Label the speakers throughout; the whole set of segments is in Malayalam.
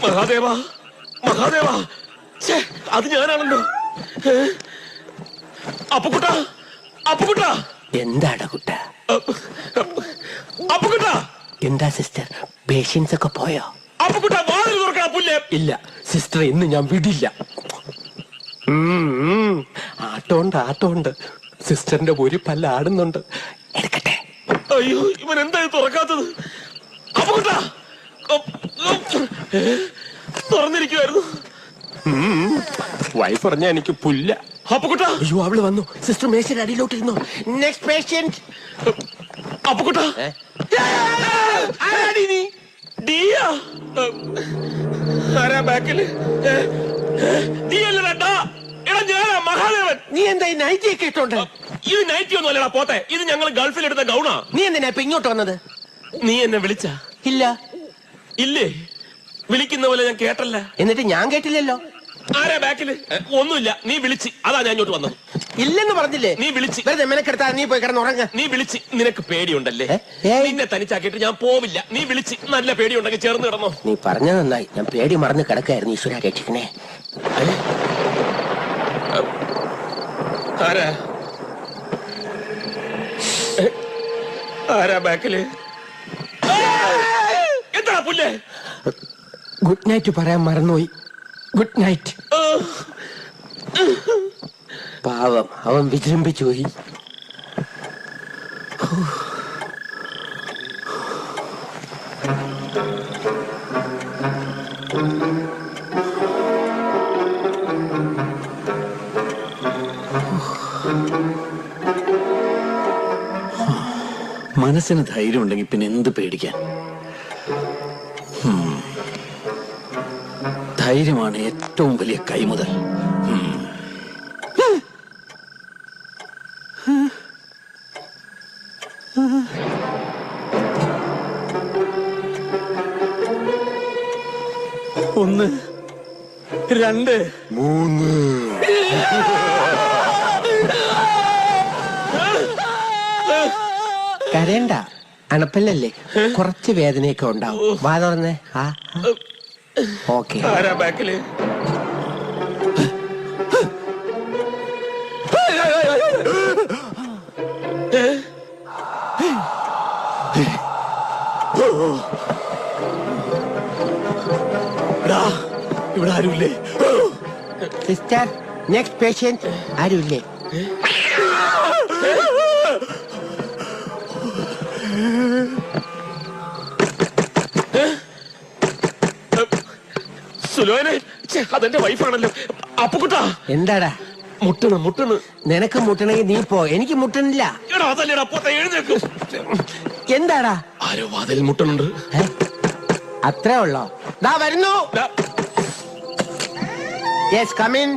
Speaker 1: മഹാദേവ മഹാദേവ, അത് ഞാനാണല്ലോ. അപ്പുകുട്ട അപ്പുകുട്ട.
Speaker 2: എന്താടാ കുട്ട?
Speaker 1: അപ്പുകുട്ട.
Speaker 2: എന്താ സിസ്റ്റർ, പേഷ്യൻസ് ഒക്കെ പോയോ?
Speaker 1: അപ്പുകുട്ട വാതിൽ തുറക്കണം. പുല്ലേ.
Speaker 2: ഇല്ല സിസ്റ്റർ, ഇന്ന് ഞാൻ വിടില്ല. ആട്ടോണ്ട് സിസ്റ്ററിന്റെ ഒരു പല്ല ആടുന്നുണ്ട്. എടുക്കട്ടെ.
Speaker 1: അയ്യോ, ഇവൻ എന്തായി തുറക്കാത്തത്? അപ്പുകുട്ട തുറന്നിരിക്കുവായിരുന്നു.
Speaker 2: വൈഫ് പറഞ്ഞ എനിക്ക് പുല്ല.
Speaker 1: അപ്പുകുട്ട.
Speaker 2: അയ്യോ, അവള് വന്നു. സിസ്റ്റർ മേശയുടെ അടിയിലോട്ടിരുന്നു. Next patient.
Speaker 1: അപ്പുകുട്ട.
Speaker 2: ആരാടി നീ?
Speaker 1: ഡിയാ. ആരാ ബാക്കില്? ഡിയല്ലടാ. എടാ ഞാനാ മഹാദേവൻ.
Speaker 2: നീ എന്താ ഈ നൈറ്റി ഒക്കെ ഇട്ടോണ്ട്?
Speaker 1: ഇത് നൈറ്റി ഒന്നും അല്ലടാ പോത്തെ. ഇത് ഞങ്ങൾ ഗൾഫിൽ എടുത്ത ഗൗണാ.
Speaker 2: നീ എന്തിനാ ഇപ്പൊ ഇങ്ങോട്ട് വന്നത്?
Speaker 1: നീ എന്നെ വിളിച്ച?
Speaker 2: ഇല്ല.
Speaker 1: ഇല്ലേ? വിളിക്കുന്ന പോലെ ഞാൻ കേട്ടല്ല.
Speaker 2: എന്നിട്ട് ഞാൻ കേട്ടില്ലല്ലോ.
Speaker 1: ആരാ ബാക്കില്? ഒന്നുമില്ല. നീ വിളിച്ച്, അതാ ഞാൻ ഇങ്ങോട്ട് വന്നത്.
Speaker 2: ഇല്ലെന്ന് പറഞ്ഞില്ലേ?
Speaker 1: നീ വിളിച്ച്.
Speaker 2: വെറുതെ മെനക്കെടുത്താ നീ പോയി കിടന്നുറങ്ങ.
Speaker 1: നീ വിളിച്ച്. നിനക്ക് പേടിയുണ്ടല്ലേ? നിന്നെ തനിച്ചാക്കിയിട്ട് ഞാൻ പോവില്ല. നീ വിളിച്ച്. നല്ല പേടിയുണ്ടെങ്കിൽ ചേർന്ന് കിടന്നോ.
Speaker 2: നീ പറഞ്ഞത് നന്നായി. ഞാൻ പേടി മറന്ന് കിടക്കായിരുന്നു. ഈശ്വര രക്ഷിക്കണേ.
Speaker 1: ആരാ ആരാ ബാക്കില്? എന്താ പുല്ലേ?
Speaker 2: ഗുഡ് നൈറ്റ് പറയാൻ മറന്നുപോയി. Good night. പാവം, അവൻ വിജൃംഭിച്ചു പോയി.
Speaker 3: മനസ്സിന് ധൈര്യം ഉണ്ടെങ്കിൽ പിന്നെ എന്ത് പേടിക്കാൻ? ധൈര്യമാണ് ഏറ്റവും വലിയ കൈമുതൽ. ഒന്ന്, രണ്ട്,
Speaker 2: മൂന്ന്. കരയണ്ട, അണപ്പല്ലല്ലേ, കുറച്ച് വേദനയൊക്കെ ഉണ്ടാവും. വാ തുറന്നേ. ഓക്കെ.
Speaker 1: ആരാ ബാക്കില്?
Speaker 3: ഇവിടെ ആരുമില്ലേ?
Speaker 2: Sister, next patient. ആരുമില്ലേ?
Speaker 1: സുലോനെ, അതെന്റെ വൈഫാണല്ലോ. അപ്പുകുട്ടാ.
Speaker 2: എന്താടാ?
Speaker 1: മുട്ടണ്.
Speaker 2: നിനക്ക് മുട്ടണമെങ്കിൽ നീ പോ, എനിക്ക് മുട്ടണില്ല.
Speaker 1: അതല്ലേടാ പോത്തെ, എഴുന്നേക്കും.
Speaker 2: എന്താടാ?
Speaker 1: ആരോ വാതിൽ മുട്ടണുണ്ട്.
Speaker 2: അത്രേ ഉള്ളോ? ദാ വരുന്നു. Yes, come in.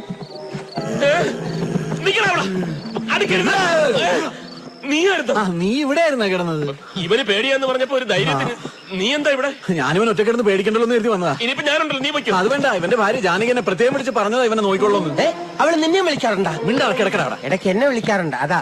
Speaker 3: നീ ഇവിടെ ആയിരുന്നാ കിടന്നത്?
Speaker 1: ഇവന് പേടിയാന്ന് പറഞ്ഞപ്പോ ഒരു ധൈര്യത്തിന്. നീ എന്താ ഇവിടെ?
Speaker 3: ഞാനിവൻ ഒറ്റ കിടന്ന് പേടിക്കണ്ടല്ലോ എന്ന് കരുതി വന്നതാ.
Speaker 1: ഇനിയിപ്പോ ഞാനുണ്ടല്ലോ, നീ വയ്ക്കും.
Speaker 3: അത് വേണ്ട, ഇവന്റെ ഭാര്യ ജാനകി എന്നെ പ്രത്യേകം വിളിച്ച് പറഞ്ഞതാ ഇവനെ നോക്കിക്കൊള്ളൂന്ന്.
Speaker 2: അവള് നിന്നെ വിളിക്കാറുണ്ടാ?
Speaker 3: മിണ്ടാ, കിടക്കടാ.
Speaker 2: ഇടയ്ക്ക് എന്നെ വിളിക്കാറുണ്ട്, അതാ.